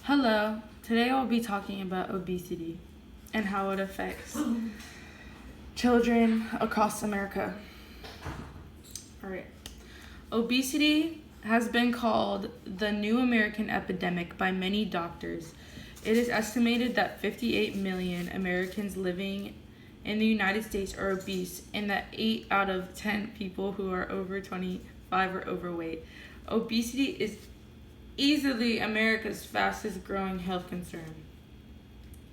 Hello, today I'll be talking about obesity and how it affects children across America. Alright, obesity has been called the new American epidemic by many doctors. It is estimated that 58 million Americans living in the United States are obese, and that 8 out of 10 people who are over 25 are overweight. Obesity is easily America's fastest growing health concern.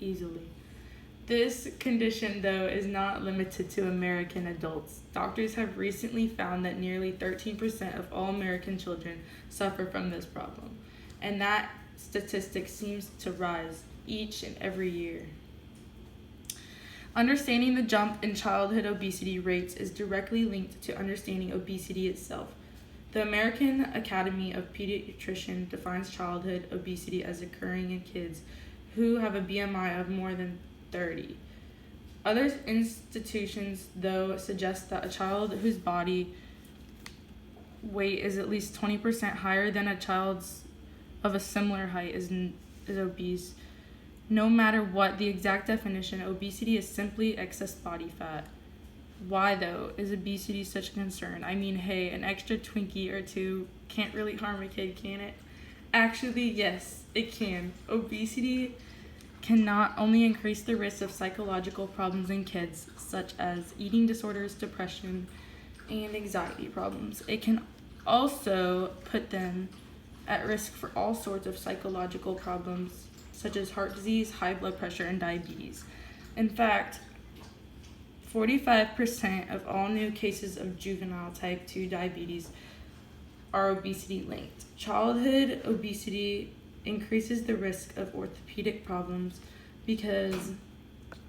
Easily. This condition, though, is not limited to American adults. Doctors have recently found that nearly 13% of all American children suffer from this problem, and that statistic seems to rise each and every year. Understanding the jump in childhood obesity rates is directly linked to understanding obesity itself. The American Academy of Pediatricians defines childhood obesity as occurring in kids who have a BMI of more than 30. Other institutions, though, suggest that a child whose body weight is at least 20% higher than a child's of a similar height is obese. No matter what the exact definition, obesity is simply excess body fat. Why, though, is obesity such a concern? I mean, hey, an extra Twinkie or two can't really harm a kid, can it? Actually, yes, it can. Obesity can not only increase the risk of psychological problems in kids, such as eating disorders, depression, and anxiety problems. It can also put them at risk for all sorts of psychological problems, such as heart disease, high blood pressure, and diabetes. In fact, 45% of all new cases of juvenile type 2 diabetes are obesity linked. Childhood obesity increases the risk of orthopedic problems because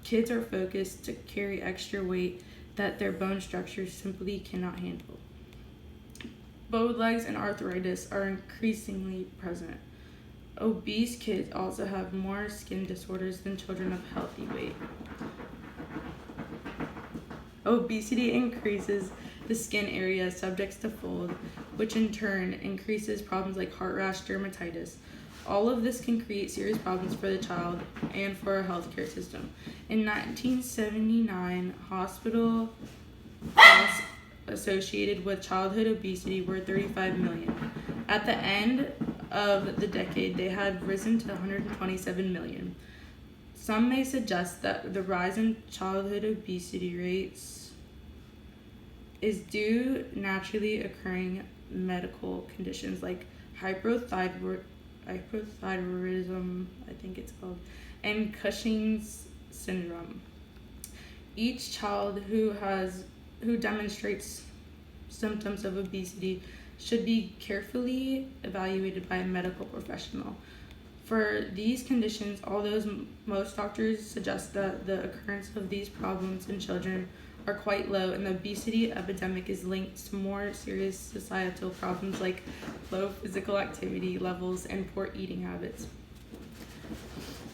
kids are focused to carry extra weight that their bone structures simply cannot handle. Bowed legs and arthritis are increasingly present. Obese kids also have more skin disorders than children of healthy weight. Obesity increases the skin area subject to fold, which in turn increases problems like heart rash, dermatitis. All of this can create serious problems for the child and for our healthcare system. In 1979, hospital deaths associated with childhood obesity were 35 million. At the end of the decade, they had risen to 127 million. Some may suggest that the rise in childhood obesity rates is due naturally occurring medical conditions like hypothyroidism, I think it's called, and Cushing's syndrome. Each child who demonstrates symptoms of obesity should be carefully evaluated by a medical professional. For these conditions, although most doctors suggest that the occurrence of these problems in children are quite low, and the obesity epidemic is linked to more serious societal problems like low physical activity levels and poor eating habits.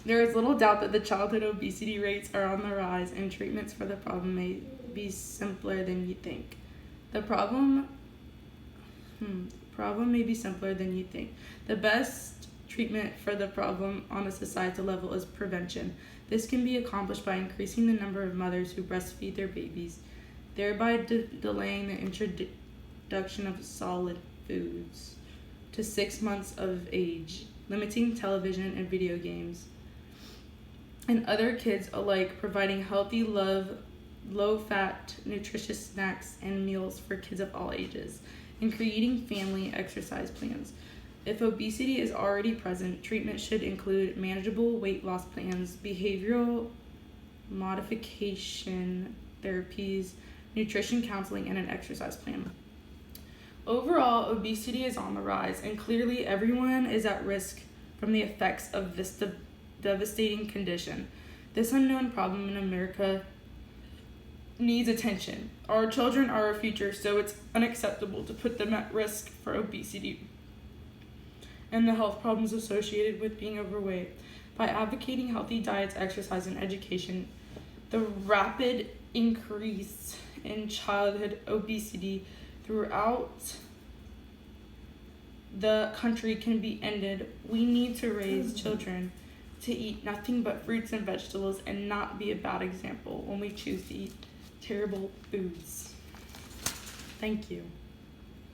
There is little doubt that the childhood obesity rates are on the rise, and treatments for the problem may be simpler than you think. The problem may be simpler than you think. The best treatment for the problem on a societal level is prevention. This can be accomplished by increasing the number of mothers who breastfeed their babies, thereby delaying the introduction of solid foods to 6 months of age, limiting television and video games, and other kids alike, providing healthy, low-fat, nutritious snacks and meals for kids of all ages, and creating family exercise plans. If obesity is already present, treatment should include manageable weight loss plans, behavioral modification therapies, nutrition counseling, and an exercise plan. Overall, obesity is on the rise, and clearly everyone is at risk from the effects of this devastating condition. This unknown problem in America needs attention. Our children are our future, so it's unacceptable to put them at risk for obesity and the health problems associated with being overweight. By advocating healthy diets, exercise, and education, the rapid increase in childhood obesity throughout the country can be ended. We need to raise children to eat nothing but fruits and vegetables and not be a bad example when we choose to eat terrible foods. Thank you.